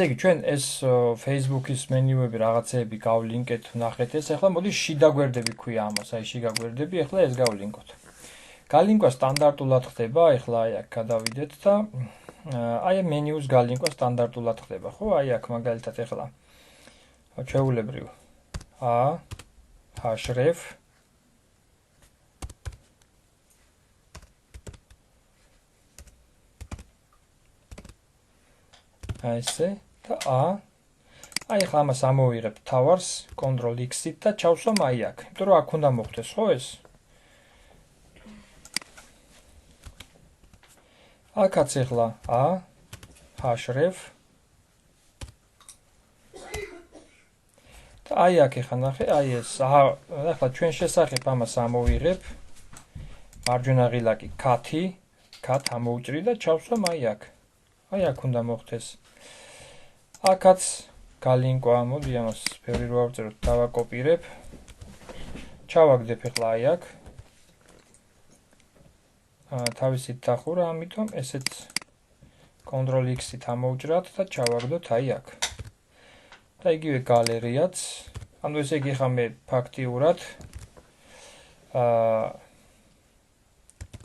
იგი ჩვენ ეს Facebook-ის მენიუები რაღაცეები გავლინკეთ, ნახეთ ეს. ახლა მოდი შიდა გვერდები ქვია ამას, აი შიგა გვერდები, ახლა ეს გავლინკოთ. გალინკვა სტანდარტულად ხდება, ახლა აი აქ გადავიდეთ და აი მენიუს გალინკვა სტანდარტულად ხდება, ხო? აი აქ მაგალითად ახლა ჩვეულებრივ href აი ესე და აი ახლა ამას ამოვიღებ თავს Ctrl-X-ით და ჩავსვამ აი აქ. იმიტომ რომ აქ უნდა მოხდეს, ხო ეს? აქაც ახლა href და აი აქ ახლა ნახე, აი ეს ახლა ჩვენ შესახებ ამას ამოვიღებ. მარჯვენა ღილაკი cut ამოვჭრი და ჩავსვამ აი აქ. აი აქ უნდა მოხდეს. აქაც გალინკვა, მოდი ამას ბევრი რო ავწეროთ, დავაკოპირებ. ჩავაგდებ ახლა აი აქ. თავისით დახურა, ამიტომ ესეც Ctrl-X-ით ამოვჭრათ და ჩავაგდოთ აი აქ. და იგივე გალერიაც, ანუ ესე იგი ხა მე ფაქტიურად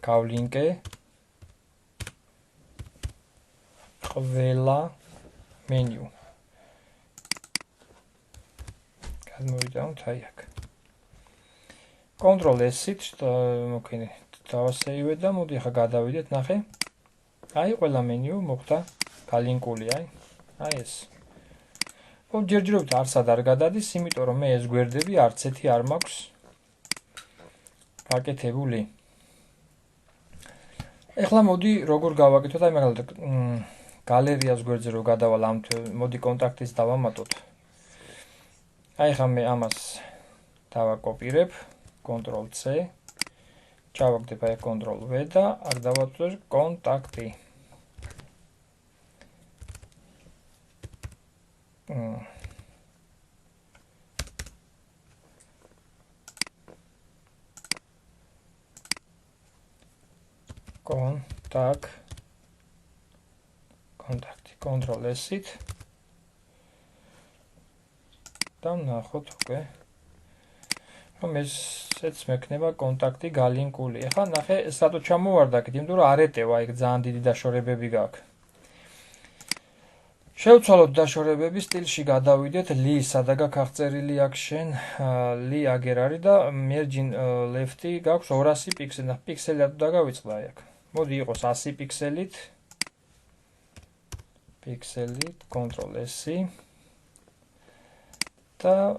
გავლინკე ყველა მენიუ. გადმოვიდავნთ აი აქ. Ctrl-S-ით მოქინე დავასეივე და მოდი ახლა გადავიდეთ, ნახე. აი ყველა მენიუ მოხდა გალინკული, აი ეს. ჯერჯერობით არსად არ გადადის, იმიტომ რომ მე ეს გვერდები არც ერთი არ მაქვს გაკეთებული. ეხლა მოდი როგორ გავაკეთოთ, აი მაგალითად გალერიას გვერდზე რო გადავალ ამ მოდი კონტაქტის დავამატოთ. აი ხა მე ამას დავაკოპირებ, Ctrl-C, ჩავაგდებ აი Ctrl-V და აქ დავაწვევ კონტაქტი. კონტაქტი, Ctrl-S-ით და ნახოთ უკვე რომ ესეც მექნება კონტაქტი გალინკული. ახლა ნახე, სათო ჩამოვარდა აქეთ, იმიტომ რომ არ ეტევა, იქ ძალიან დიდი დაშორებები გაქვს. შევცვალოთ დაშორებები, სტილში გადავიდეთ, li სადა გაქვს აღწერილი აქ შენ, li აგერ არის და margin left-ი გაქვს 200 პიქსელი, და პიქსელად დაგავიწყდა აი აქ. მოდი იყოს 100 პიქსელით. Ctrl-S და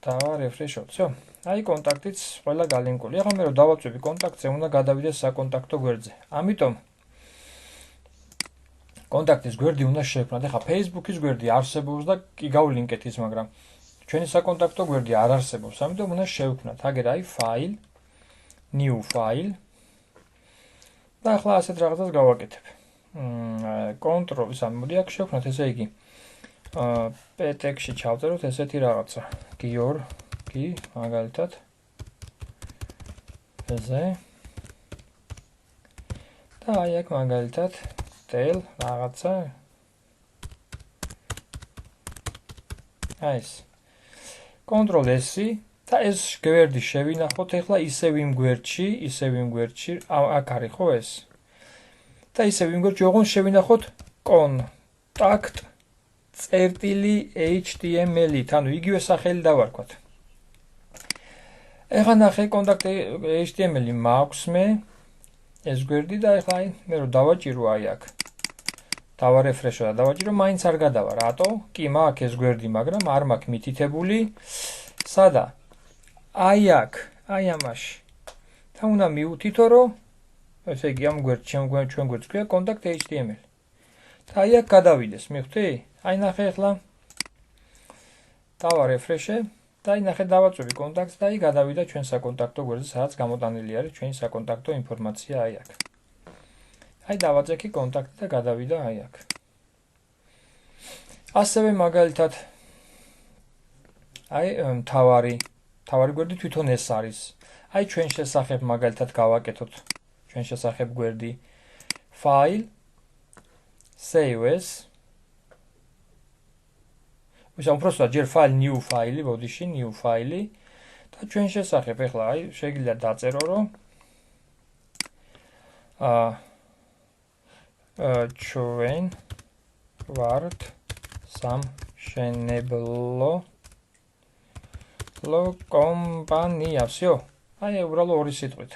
დავარეფრეშოთ, всё. აი კონტაქტიც ყველა გალინკული. ახლა მე რომ დავაწვევი კონტაქტზე, უნდა გადავიდეს საკონტაქტო გვერდზე. ამიტომ კონტაქტის გვერდი უნდა შევქმნათ. ახლა Facebook-ის გვერდი არსებობს და კი გავლინკეთ ის, მაგრამ ჩვენი საკონტაქტო გვერდი არ არსებობს. ამიტომ უნდა შევქმნათ. აგერ აი file, new file და ახლა ასეთ რაღაცას გავაკეთებ. მოდი აქ შევქმნათ, ესე იგი ptx-ში ჩავწეროთ ესეთი რაღაცა. Georgi, მაგალითად ესე და აი აქ მაგალითად tel რაღაცა აი ეს Ctrl-S და ეს გვერდი შევინახოთ ახლა ისევ იმ გვერდში აქ არის ხო ეს და ისევ იმ გვერდში ოღონდ შევინახოთ contact წერტილი.html-ით, ანუ იგივე სახელი დავარქვათ. ეხლა ნახე contact.html მაქვს მე ეს გვერდი და ეხლა აი მე რომ დავაჭირო აი აქ. დავარეფრეშო და დავაჭირო, მაინც არ გადავა. რატო? კი მაქვს ეს გვერდი, მაგრამ არ მაქვს მითითებული. სადა? აი აქ, აი ამაში. და უნდა მივუთითო, რომ ესე იგი ამ გვერდში ჩვენ გვერდს ქვია contact.html. და აი აქ გადავიდეს, მიხვდი? აი ნახე ახლა დავარეფრეშე და აი ნახე დავაწვევი კონტაქტს და აი გადავიდა ჩვენ საკონტაქტო გვერდზე, სადაც გამოტანილი არის ჩვენი საკონტაქტო ინფორმაცია აი აქ. აი დავაძექი კონტაქტი და გადავიდა აი აქ. ასევე მაგალითად აი თავარი გვერდი თვითონ ეს არის. აი ჩვენ შესახებ მაგალითად გავაკეთოთ ჩვენ შესახებ გვერდი file save as უბრალოდ ჯერ ფაილი new ფაილი, ბოდიში new ფაილი და ჩვენ შესახებ ეხლა აი შეგიძლია დაწერო რომ ჩვენ ვართ სამშენებლო კომპანია, всё. აი უბრალოდ ორი სიტყვით.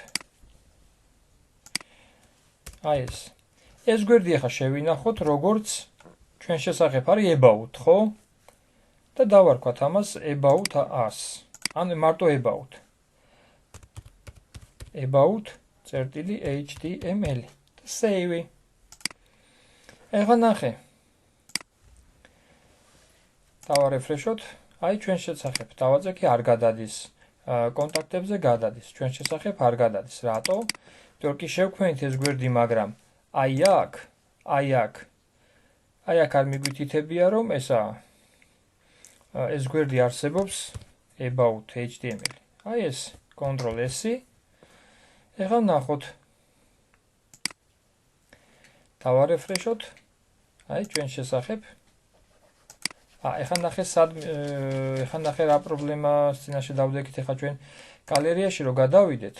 აი ეს გვერდი ახლა შევინახოთ, როგორც ჩვენ შესახებ არის about, ხო? და დავარქვათ ამას about us. ანუ მარტო about. about.html. და save. ეხლა ნახე. დავარეფრეშოთ. აი ჩვენ შესახებ დავაწყე კი არ გადადის. კონტაქტებზე გადადის. ჩვენ შესახებ არ გადადის. რატო? იმიტომ კი შევქმნით ეს გვერდი, მაგრამ აი აქ არ მიგვითითებია რომ ეს გვერდი არსებობს about.html. აი ეს Ctrl+S. ეხლა ნახოთ. დავარეფრეშოთ. აი ჩვენ შესახებ. ეხლა ნახე რა პრობლემა სცენაში დავდექით ეხლა ჩვენ გალერეაში რო გადავიდეთ.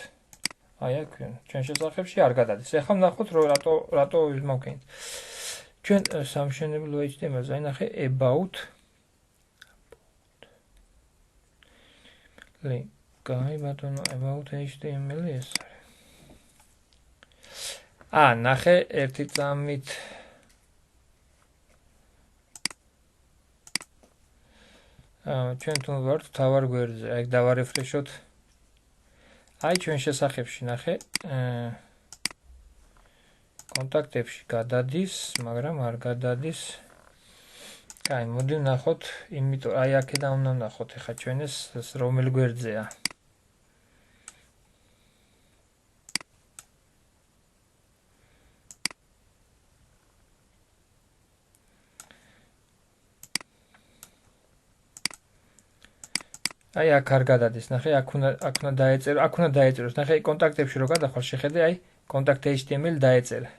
აი აქ ჩვენ შესახებში არ გადადის. ეხლა ნახოთ რომ რატო მოვქენით. ჩვენ სამშენებლო HTML-ზე აი ნახე about გაი ბატონო about HTML ეს არის. ნახე ერთი წამით ჩვენ თუ ვართ თავარ გვერდზე, აი დავარეფრეშოთ. აი ჩვენ შესახებში ნახე კონტაქტებში გადადის, მაგრამ არ გადადის. კაი, მოდი ვნახოთ, იმიტომ აი აქედან უნდა ვნახოთ ეხლა ჩვენ ეს რომელ გვერდზეა. აი აქ არ გადადის, ნახე, აქ უნდა დაეწეროს, ნახე, კონტაქტებში რო გადახვალ, შეხედე, აი contact.html დაეწერე.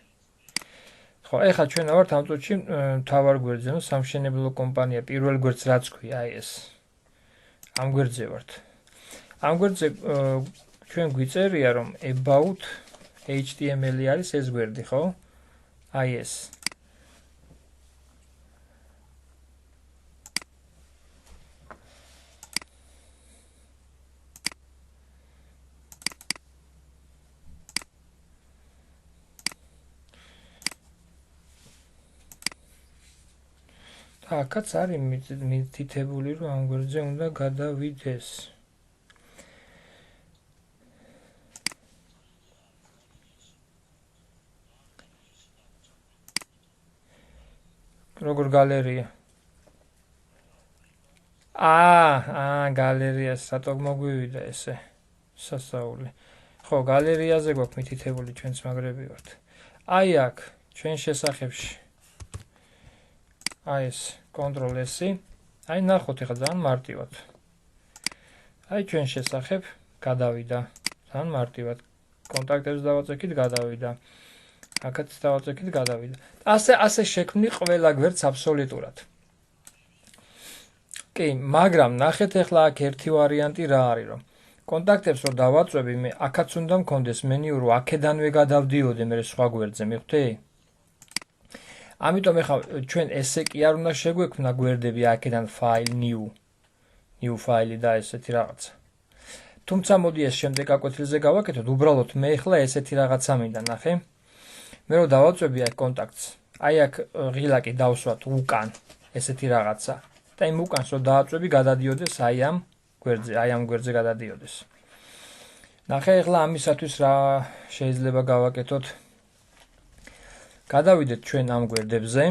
ხო, ეხლა ჩვენ ვართ ამ წუთში თავარ გვერდზე, სამშენებლო კომპანია, პირველ გვერდს რაც ქვია, აი ეს. ამ გვერდზე ვართ. ამ გვერდზე ჩვენ გვიწერია რომ about.html არის ეს გვერდი, ხო? აი ეს. აქაც არის მითითებული რომ ამ გვერდზე უნდა გადავიდეს. როგორ გალერეა? გალერეას რატო მოგვივიდა ესე? სასაული. ხო, გალერეაზე გვაქვს მითითებული ჩვენც მაგრები ვართ. აი აქ ჩვენ შესახებში აი ეს Ctrl+S. აი ნახოთ ეხლა ძალიან მარტივად. აი ჩვენ შესახებ გადავიდა. ძალიან მარტივად. კონტაქტებს დავაწექით, გადავიდა. აქაც დავაწექით, გადავიდა. ასე შექმნი ყველა გვერდს აბსოლუტურად. კი, მაგრამ ნახეთ ეხლა აქ ერთი ვარიანტი რა არის რომ კონტაქტებს რო დავაწვევი, მე აქაც უნდა მქონდეს მენიუ, რომ აქედანვე გადავდიოდე მე სხვა გვერდზე, მიხვდი? ამიტომ ეხლა ჩვენ ესე კი არ უნდა შეგვექმნა გვერდები აქედან file new ფაილი და ესეთი რაღაცა. თუმცა მოდი ეს შემდეგ აკვეთილზე გავაკეთოთ, უბრალოდ მე ეხლა ესეთი რაღაცა მინდა, ნახე. მე რო დავაწვევი აქ კონტაქტს, აი აქ ღილაკი დავსვათ უკან ესეთი რაღაცა. და იმ უკანს რო დააწვევი, გადადიოდეს აი ამ გვერდზე გადადიოდეს. ნახე ეხლა ამისათვის რა შეიძლება გავაკეთოთ. გადავიდეთ ჩვენ ამ გვერდებზე,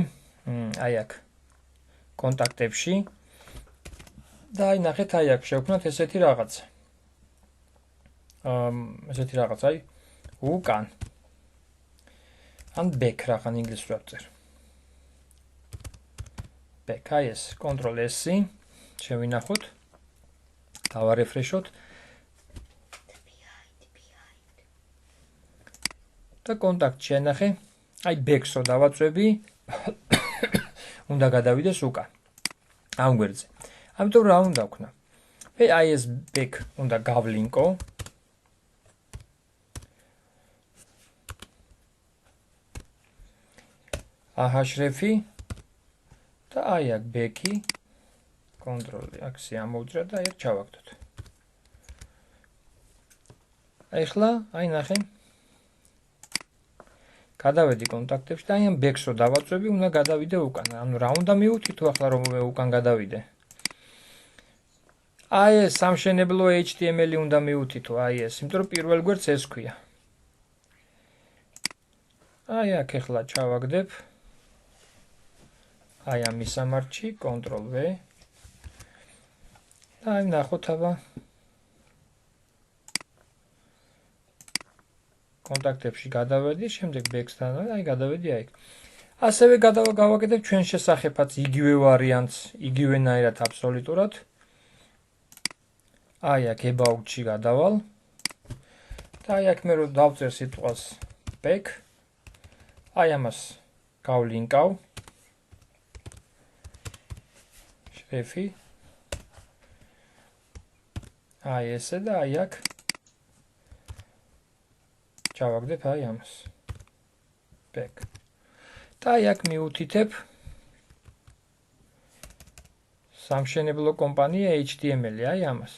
აი აქ კონტაქტებში და აი ნახეთ აი აქ შევქმნათ ესეთი რაღაცა. ესეთი რაღაცა, აი უკან. ან back რაღაც ინგლისურად წერ. back, აი ეს Ctrl+S, შევინახოთ. დავარეფრეშოთ. და კონტაქტ შენახე. აი back-ს დავაწვევი. უნდა გადავიდეს უკან. ამ გვერდზე. ამიტომ რა უნდა ვქნა? აი ეს back უნდა გავლინკო. href-ი და აი აქ back-ი კონტროლი აქსი ამოვძრა და ერთ ჩავაგდოთ. ახლა აი ნახე. გადავედი კონტაქტებში და აი ამ back-ს რო დავაწვევი, უნდა გადავიდე უკან. ანუ რა უნდა მივუთითო ახლა რომ მე უკან გადავიდე? აი ეს სამშენებლო HTML-ი უნდა მივუთითო, აი ეს, იმიტომ რომ პირველ გვერდს ეს ქვია. აი აქ ახლა ჩავაგდებ. აი ამ მისამართში Ctrl-V. და აი ნახოთ აბა კონტაქტებში გადავედი, შემდეგ back-სთან და აი გადავედი აი. ასევე გავაკეთებ ჩვენ შესახებაც იგივე ვარიანტს, იგივენაირად აბსოლუტურად. აი აქ about-ში გადავალ. და აი აქ მე რო დავწერ სიტყვას back. აი ამას გავლინკავ. href-ი. აი ესე და აი აქ ჩავაგდებ აი ამას. back. და აი აქ მივუთითებ სამშენებლო კომპანია HTML-ი აი ამას.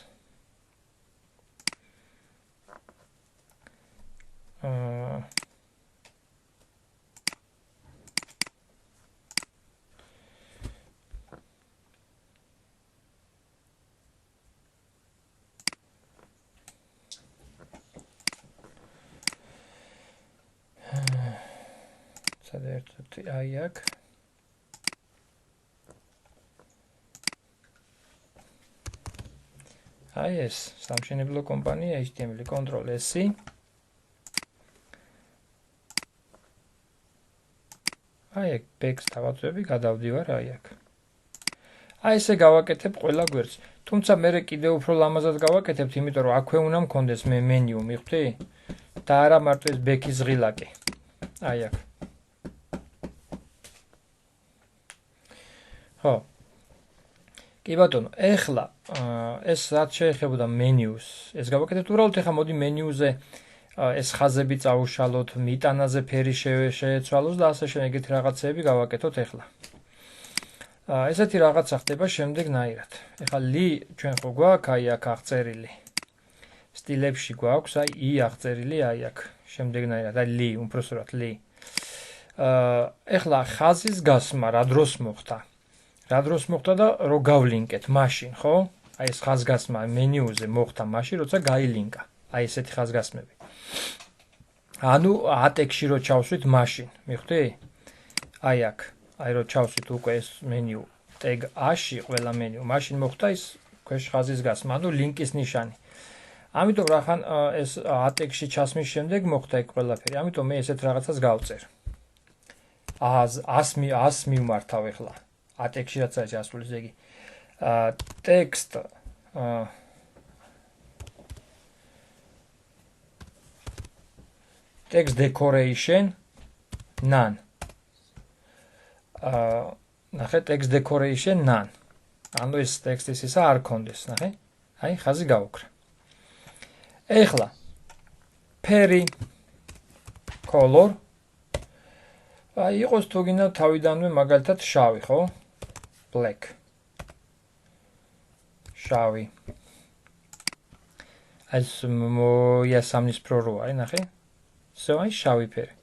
საერთოდ აი აქ აი ეს სამშენებლო კომპანია HTML Ctrl-S-ი აი აქ back-ს დავაწვევი, გადავდივარ აი აქ. აი ესე გავაკეთებ ყველა გვერდს. თუმცა მე კიდევ უფრო ლამაზად გავაკეთებთ, იმიტომ რომ აქვე უნდა მქონდეს მე მენიუ, მიხვდი? და არა მარტო ეს back-ის ღილაკი. აი აქ. ხო. კი ბატონო, ეხლა ეს რაც შეეხებოდა მენიუს, ეს გავაკეთებთ უბრალოდ ეხლა მოდი მენიუზე ეს ხაზები წავუშალოთ, მიტანაზე ფერი შეეცვალოს და ასე შემდეგ ეგეთი რაღაცები გავაკეთოთ ეხლა. ესეთი რაღაცა ხდება შემდეგნაირად. ეხლა li ჩვენ ხო გვაქვს აი აქ აღწერილი. სტილებში გვაქვს აი i აღწერილი აი აქ შემდეგნაირად, აი li, უმпроსტად li. ეხლა ხაზის გასმა რა დროს მოხდა? რა დროს მოხდა და რო გავლინკეთ მაშინ, ხო? აი ეს ხაზგასმა მენიუზე მოხდა მაშინ, როცა გაილინკა. აი ესეთი ხაზგასმები. ანუ ატექში რო ჩავსვით მაშინ, მიხვდი? აი აქ, აი რო ჩავსვით უკვე ეს მენიუ tag A-ში ყველა მენიუ, მაშინ მოხდა ის ქვეშ ხაზის გასმა, ანუ ლინკის ნიშანი. ამიტომ რახან ეს ატექში ჩასმის შემდეგ მოხდა ეგ ყველაფერი. ამიტომ მე ესეთ რაღაცას გავწერ. 100 მივმართავ ეხლა. ატექში რაც არის ასული ზეგი. text text decoration none. ნახე text decoration none. ანუ ეს ტექსტის ისა არ კონდეს, ნახე? აი ხაზი გავუკრა. ეხლა ფერი color აი იყოს თუ გინდა თავიდანვე მაგალითად შავი, ხო? black. შავი. ეს მოიასამნის პრო რო არის, ნახე? აი შავი ფერი.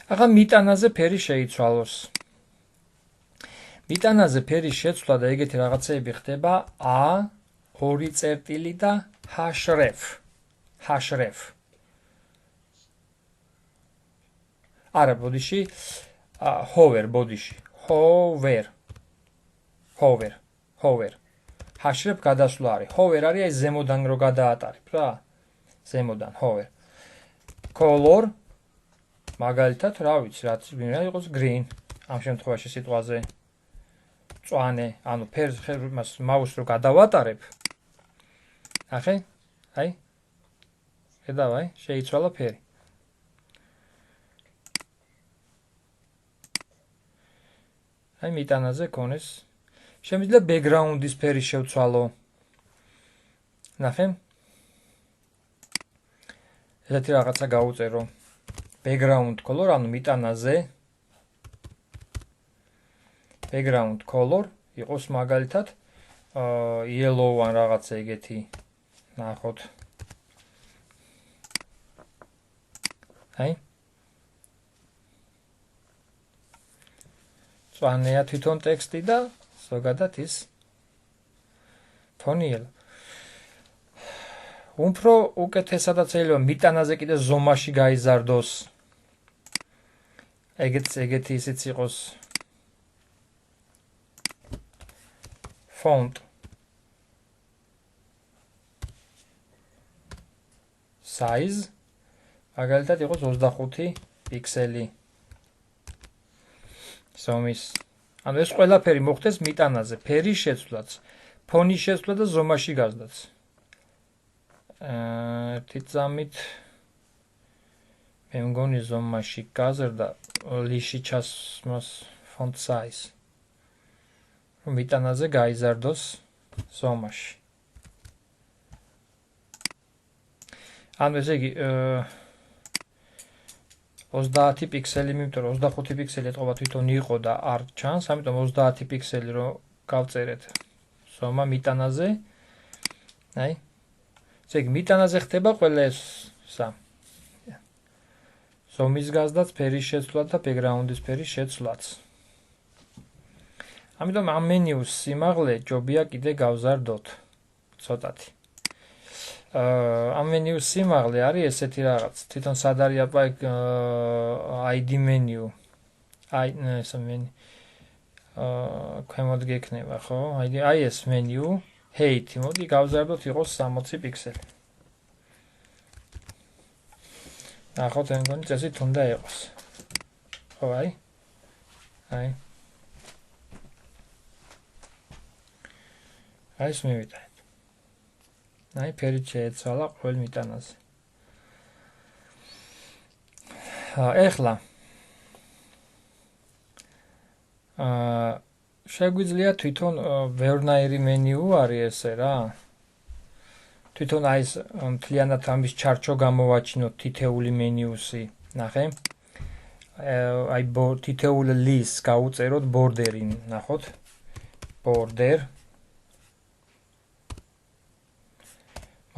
ახლა მიტანაზე ფერი შეიცვალოს. მიტანაზე ფერის შეცვლა და ეგეთი რაღაცეები ხდება A2 წერტილი და href. href. არა, ბოდიში hover, ბოდიში. hover. href გადასვლა არის. hover არის აი ზემოდან რო გადაატარებ რა. ზემოდან hover. color მაგალითად რა ვიცი, რაც იყოს green. ამ შემთხვევაში სიტყვაზე წვანე, ანუ ფერს მას მაუს რო გადავატარებ. ნახე? აი. ხედავ აი, შეიცვალა ფერი. აი მიტანაზე ქონეს. შემიძლია background-ის ფერი შევცვალო. ნახე? ესეთი რაღაცა გავუწერო. Background color, ანუ მიტანაზე background color იყოს მაგალითად yellow ან რაღაცა ეგეთი. ნახოთ. აი. წვანეა თვითონ ტექსტი და ზოგადად ის ფონიელ. უფრო უკეთესადაც შეიძლება მიტანაზე კიდე ზომაში გაიზარდოს. ეგეთი ისიც იყოს. Font size მაგალითად იყოს 25 პიქსელი. ზომის. ანუ ეს ყველაფერი მოხდეს მიტანაზე, ფერის შეცვლაც, ფონის შეცვლა და ზომაში გაზრდაც. ერთი წამით მე მგონი ზომაში გაზრდა ლიში ჩასმას font size. რომ მიტანაზე გაიზარდოს ზომაში. ანუ ესე იგი 30 პიქსელი, იმიტომ რომ 25 პიქსელი ეთყობა თვითონ იყო და არ ჩანს, ამიტომ 30 პიქსელი რომ გავწერეთ ზომა მიტანაზე. აი. ესე იგი მიტანაზე ხდება ყველა ეს სამ. ზომის გაზრდაც, ფერის შეცვლაც და background-ის ფერის შეცვლაც. ამიტომ ამ მენიუს სიმაღლე ჯობია კიდე გავზარდოთ ცოტათი. ამ მენიუს სიმაღლე არის ესეთი რაღაც. თვითონ სად არის აბა ID menu. ეს მენიუ. ქვემოთ გექნება, ხო? აი ეს მენიუ. Height, მოდი გავზარდოთ იყოს 60 პიქსელი. ნახოთ, მე მგონი წესით უნდა იყოს. ხო, აი. აი. აი ეს მივიდა. აი ფერი შეეცვალა ყველ მიტანაზე. ეხლა შეგვიძლია თვითონ ვერნაირი მენიუ არის ესე რა. თვითონ აი ეს მთლიანად ამის ჩარჩო გამოვაჩინოთ თითეული მენიუსი. ნახე. აი თითეული ლის გავუწეროთ ბორდერი, ნახოთ. Border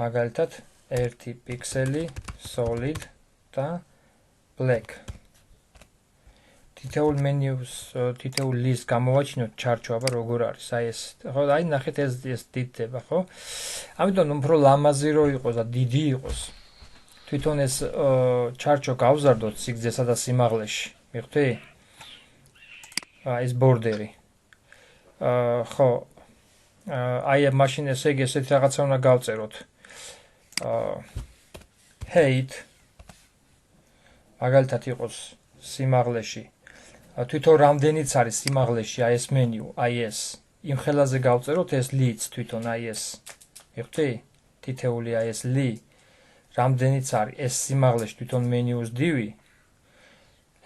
მაგალითად 1 პიქსელი solid და black. თითოეულ მენიუს, თითოეულ ლის გამოვაჩინოთ ჩარჩო, აბა როგორ არის. აი ეს, ხო, აი ნახეთ ეს დიდდება, ხო? ამიტომ უფრო ლამაზი რო იყოს და დიდი იყოს. თვითონ ეს ჩარჩო გავზარდოთ სიგრძესა და სიმაღლეში. მიხვდი? ეს ბორდერი. ხო. აი მაშინ ესე იგი ესეთ რაღაცა უნდა გავწეროთ. Height მაგალითად იყოს სიმაღლეში. თვითონ რამდენიც არის სიმაღლეში აი ეს მენიუ, აი ეს. იმ ხელაზე გავწეროთ ეს ლიც თვითონ აი ეს. მიხვდი? თითეული აი ეს ლი. რამდენიც არის ეს სიმაღლეში თვითონ მენიუს დივი.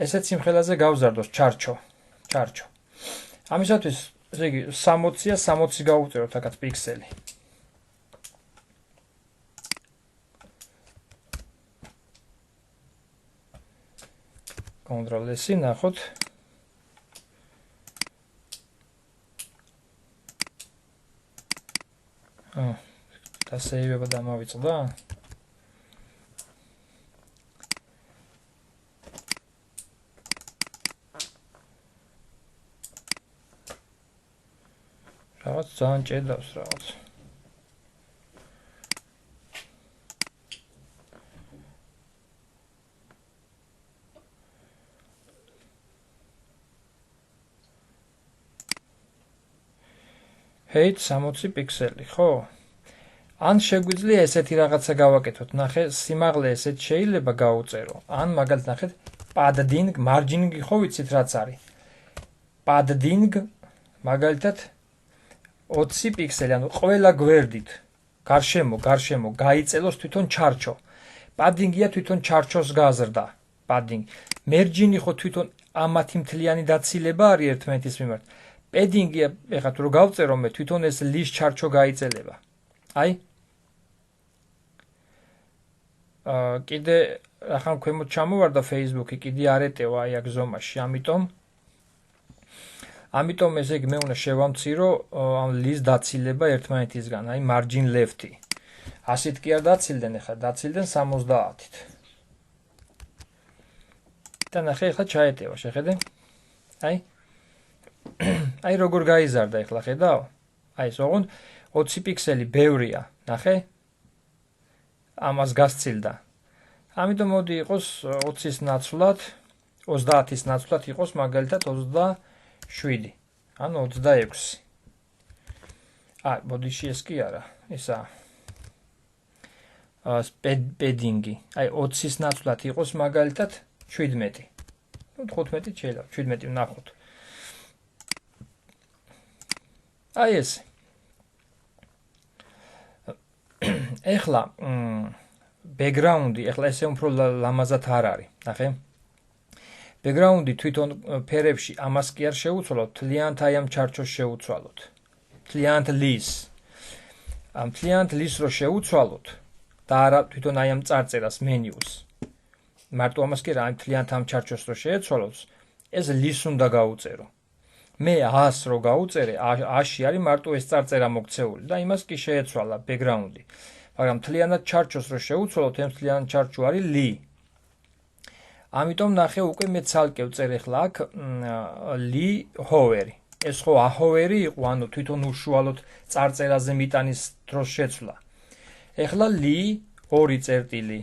ესეც იმ ხელაზე გავზარდოს ჩარჩო. ამისათვის ესე იგი 60-ია 60 გავუწეროთ აქაც პიქსელი. Ctrl S ნახოთ. და სეივება დამავიწყდა. რაღაც ძალიან ჭედავს რაღაც. Height 60 პიქსელი, ხო? ან შეგვიძლია ესეთი რაღაცა გავაკეთოთ. ნახე, სიმაღლე ესეთ შეიძლება გავუწერო. ან მაგალითად ნახეთ, padding, margin ხო ვიცით რაც არის. Padding მაგალითად 20 პიქსელი, ანუ ყველა გვერდით გარშემო გაიწელოს თვითონ ჩარჩო. Padding-ია თვითონ ჩარჩოს გაზრდა. Padding. Margin-ი ხო თვითონ ამათი მთლიანი დაცილება არის ერთმანეთის მიმართ. პედინგი ეხლა თუ გავწერო მე თვითონ ეს ლის ჩარჩო გაიწელება. აი კიდე ახლა ქვემოთ ჩამოვარდა Facebook-ი, კიდე არ ეტევა აი აქ ზომაში, ამიტომ ესე იგი მე უნდა შევამცირო ამ ლის დაცილება ერთმანეთისგან, აი margin left-ი. 100-ით კი არ დაცილდნენ, ეხლა დაცილდნენ 70-ით. და ნახე ეხლა ჩაეტევა, შეხედე? აი როგორ გაიზარდა ეხლა, ხედავ? აი ეს ოღონდ 20 პიქსელი ბევრია, ნახე? ამას გასცილდა. ამიტომ მოდი იყოს 20-ის ნაცვლად, 30-ის ნაცვლად იყოს მაგალითად 27, ანუ 26. ბოდიში ეს კი არა, ისა პედინგი. აი 20-ის ნაცვლად იყოს მაგალითად 17. ნუ 15 შეიძლება, 17 ვნახოთ. აი ეს. ეხლა background-ი, ეხლა ესე უფრო ლამაზად არ არის, ნახე? background-ი თვითონ ფერებში ამას კი არ შევუცვალოთ, თლიანად აი ამ ჩარჩოს შევუცვალოთ. თლიანად ლის. ამ თლიანად ლის რო შევუცვალოთ და არა თვითონ აი ამ წარწერას მენიუს. მარტო ამას კი არა, აი თლიანად ამ ჩარჩოს რო შეეცვალოთ, ეს ლის უნდა გაუწერო. მე 100 რო გაუწერე, 100-ში არის მარტო ეს წარწერა მოქცეული და იმას კი შეეცვალა background-ი. მაგრამ თლიანად ჩარჩოს რო შევუცვალოთ, ეს თლიანად ჩარჩო არის Li. ამიტომ ნახე უკვე მე ცალკე ვწერ ეხლა აქ Li ჰოვერი. ეს ხო აჰოვერი იყო, ანუ თვითონ უშუალოდ წარწერაზე მიტანის დროს შეცვლა. ეხლა Li 2 წერტილი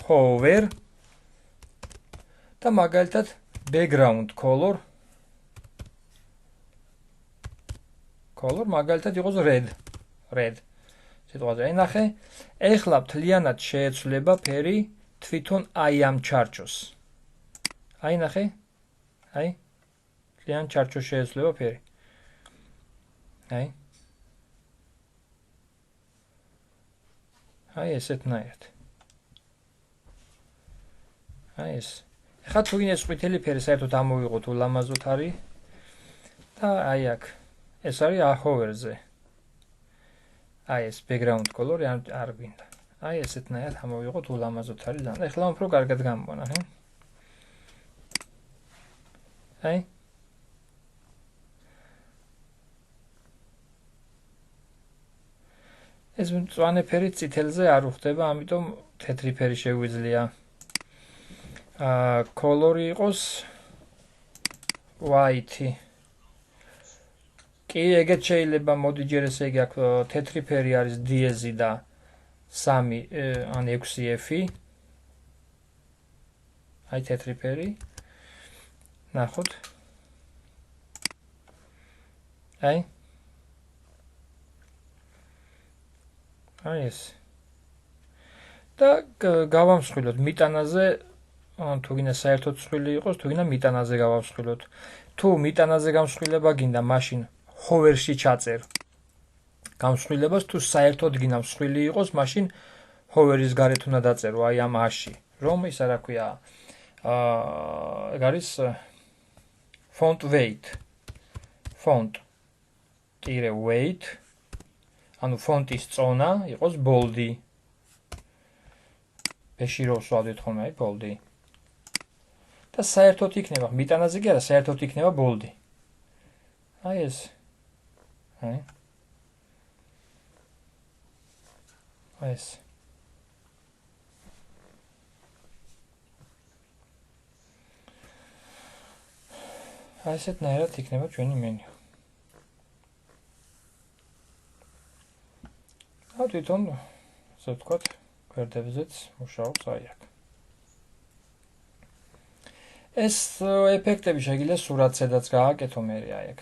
hover და მაგალითად background color მაგალითად იყოს red. სიტყვაზე აი ნახე, ეხლა მთლიანად შეეცვლება ფერი თვითონ აი ამ ჩარჩოს. აი ნახე, აი მთლიან ჩარჩოს შეეცვლება ფერი. აი ესეთნაირად. აი ეს. ეხლა თუ გინდა ყვითელი ფერი საერთოდ ამოვიღოთ ულამაზოდ არის და აი აქ ეს არის აჰოვერზე. აი ეს background color არ გვინდა. აი ესეთნაირად ამოვიღოთ ულამაზოდ არის და ეხლა უფრო კარგად გამოვანა, ხე? აი ეს მწვანე ფერი წითელზე არ უხდება, ამიტომ თეთრი ფერი შეგვიძლია. color-ი იყოს white. კი, ეგეც შეიძლება, მოდი ჯერ ესე იგი აქ თეთრი ფერი არის დიეზი და 3 ან 6 F-ი. აი თეთრი ფერი. ნახოთ. აი ეს. და გავამსხვილოთ მიტანაზე, თუ გინდა საერთოდ მსხვილი იყოს, თუ გინდა მიტანაზე გავამსხვილოთ. თუ მიტანაზე გამსხვილება გინდა, მაშინ hover-ში ჩაწერ გამსხვილებას, თუ საერთოდ გინდა მსხვილი იყოს, მაშინ hover-ის გარეთ უნდა დაწერო აი ამ A-ში, რომ ისა რა ქვია, ეგ არის font weight. weight, ანუ ფონტის წონა იყოს bold-ი. ბეში რო ვსვავდით ხოლმე აი bold-ი. და საერთოდ იქნება, მიტანაზე კი არა, საერთოდ იქნება bold-ი. აი ეს. აი ეს. აი ესეთნაირად იქნება ჩვენი მენიუ. თვითონ, ასე ვთქვათ, გვერდებზეც მუშაობს აი აქ. ეს ეფექტები შეგიძლია სურათზედაც გააკეთო მე აი აქ.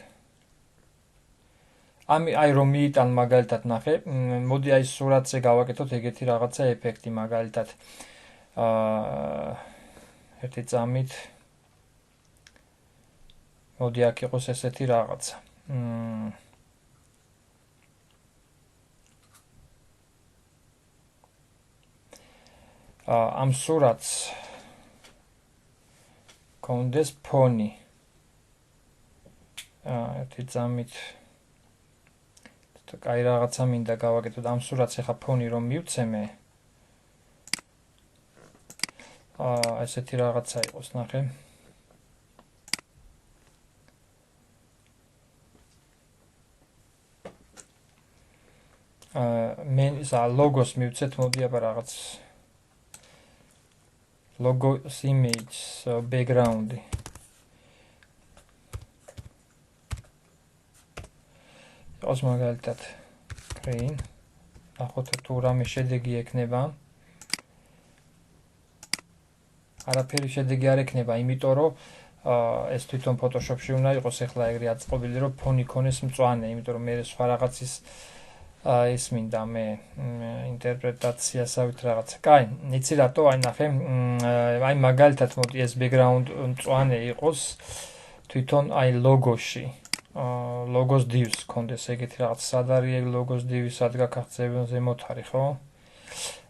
აი რომ მიიტან მაგალითად ნახე, მოდი აი სურათზე გავაკეთოთ ეგეთი რაღაცა ეფექტი მაგალითად. ერთი წამით მოდი აქ იყოს ესეთი რაღაცა. ამ სურათს კონდეს ფონი. ერთი ძამით კაი რაღაცა მინდა გავაკეთოთ ამ სურათს ახლა ფონი რომ მივცემე ესეთი რაღაცა იყოს ნახე მე ისა ლოგოს მივცეთ მოდი აბა რაღაც logos image background os მაგალითად green ნახოთ თუ რამე შედეგი ექნება არაფერი შედეგი არ ექნება იმიტომ რომ ეს თვითონ Photoshop-ში უნდა იყოს ახლა ეგრე აწყობილი რომ ფონი ქონეს მწვანე იმიტომ რომ მე სხვა რაღაცის ეს მინდა მე ინტერპრეტაციასავით რაღაცა. კაი, იცი რატო აი ნახე, აი მაგალითად მოდი ეს background მწვანე იყოს თვითონ აი ლოგოში. ლოგოს divs კონდეს ეგეთი რაღაც სად არის ეგ ლოგოს divs სად გაქცევენ ზემოთ არის, ხო?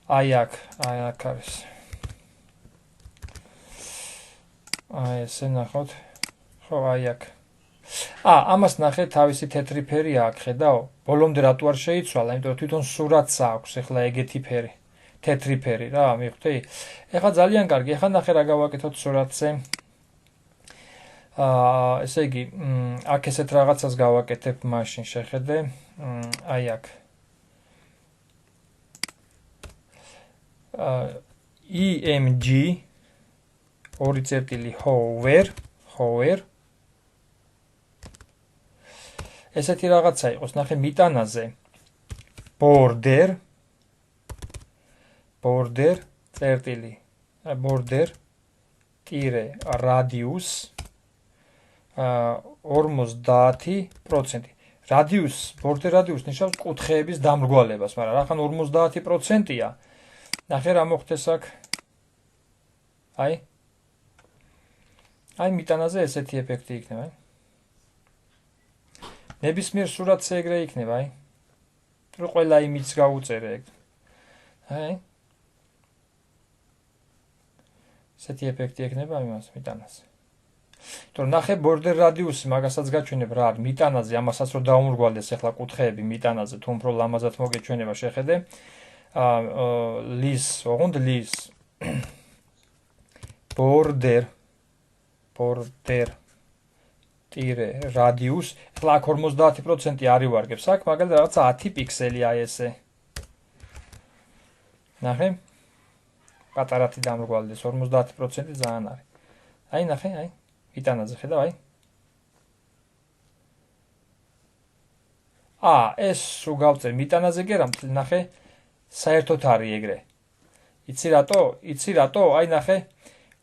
აი აქ არის. აი ესე ნახოთ. ხო, აი აქ. ამას ნახე თავისი თეთრი ფერი აქვს, ხედავ? ბოლომდე რატო არ შეიცვალა, იმიტომ რომ თვითონ სურათს აქვს ახლა ეგეთი ფერი. თეთრი ფერი რა, მივხვდი? ეხლა ძალიან კარგი, ეხლა ნახე რა გავაკეთოთ სურათზე. ესე იგი, აქ ესეთ რაღაცას გავაკეთებ მაშინ, შეხედე. აი აქ. EMG ორი წერტილი hover ესეთი რაღაცა იყოს, ნახე მიტანაზე border წერტილი border ტირე radius 50%. border radius ნიშნავს კუთხეების დამრგვალებას, მაგრამ რახან 50%-ია. ნახე რა მოხდეს აქ. აი მიტანაზე ესეთი ეფექტი იქნება, ნებისმიერ სურათზე ეგრე იქნება, რომ ყველა იმიჯს გაუწერე ეგ. ესეთი ეფექტი იქნება იმას მიტანაზე. თორე ნახე border radius-ი მაგასაც გაჩვენებ რა არის მიტანაზე, ამასაც რომ დაუმრგვალდეს ახლა კუთხეები მიტანაზე, თუ უფრო ლამაზად მოგეჩვენება, შეხედე. ლის border ტირე radius, ახლა აქ 50% არ ივარგებს, აქ მაგალითად რაღაცა 10 პიქსელი აი ესე. ნახე? პატარათი დამრგვალდეს 50% ძალიან არის. აი ნახე, აი მიტანაზე ხედავ, აი. ეს რო გავწერ მიტანაზე კი არა, ნახე, საერთოდ არის ეგრე. იცი რატო? აი ნახე,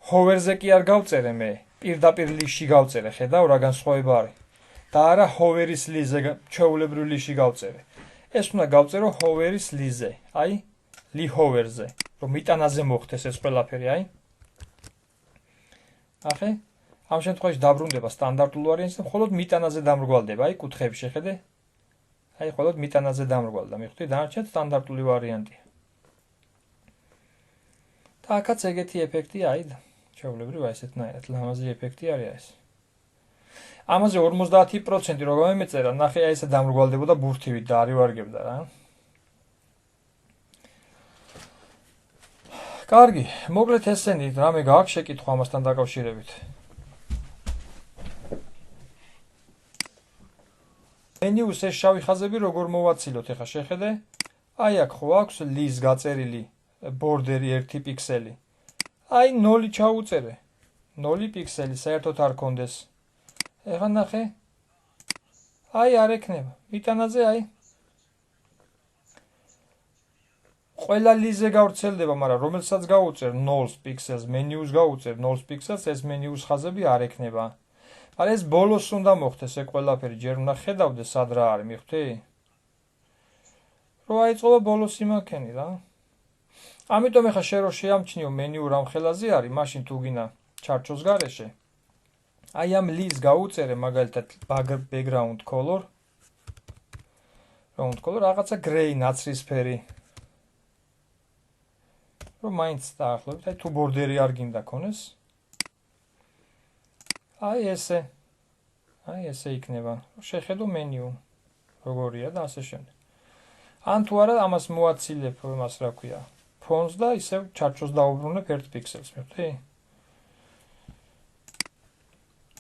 hover-ზე კი არ გავწერე მე. პირდაპირ ლისში გავწერე, ხედავ რა განსხვავება არის. და არა hover-ის ლიზზე, ჩვეულებრივ ლისში გავწერე. ეს უნდა გავწერო hover-ის ლიზზე, აი, li hover-ზე, რომ მიტანაზე მოხდეს ეს ყველაფერი, აი. ნახე? ამ შემთხვევაში დაბრუნდება სტანდარტულ ვარიანტს და მხოლოდ მიტანაზე დამრგვალდება, აი, კუთხეები შეხედე. აი, მხოლოდ მიტანაზე დამრგვალდა, მივხვდი, დანარჩენ სტანდარტული ვარიანტია. და აქაც ეგეთი ეფექტია, აი, ჩვეულებრივ აი ესეთნაირად ლამაზი ეფექტი არის ეს. ამაზე 50% რო გამემეწერა, ნახე აი ესე დამრგვალდებოდა ბურთივით და არ ივარგებდა რა. კარგი, მოკლედ ესენი, რამე გააქვს შეკითხვა ამასთან დაკავშირებით? მენიუს ეს შავი ხაზები როგორ მოვაცილოთ, ეხლა შეხედე? აი აქ ხო აქვს ლის გაწერილი ბორდერი 1 პიქსელი. აი 0 ჩაუწერე. 0 პიქსელი საერთოდ არ კონდეს. ეხლა ნახე. აი არ ექნება. მიტანაზე აი. ყველა ლიზზე გავრცელდება, მაგრამ რომელსაც გაუწერ 0 პიქსელს, მენიუს გაუწერ 0 პიქსელს, ეს მენიუს ხაზები არ ექნება. არა ეს ბოლოს უნდა მოხდეს ეს ყველაფერი, ჯერ უნდა ხედავდე სად რა არის, მივხვდი? რო აიწყობა ბოლოს იმაქენი რა. ამიტომ ეხა შენ რო შეამჩნიო მენიუ რამ ხელაზე არის, მაშინ თუ გინდა ჩარჩოს გარეშე. აი ამ ლის გაუწერე მაგალითად background color. რაღაცა gray ნაცრისფერი. რომ მაინც დაახლოებით, აი თუ ბორდერი არ გინდა ქონეს. აი ესე. აი ესე იქნება. შეხედო მენიუ როგორია და ასე შემდეგ. ან თუ არა ამას მოაცილებ, იმას რა ქვია, ფონს და ისევ ჩარჩოს დაუბრუნებ 1 პიქსელს, მივხვდი?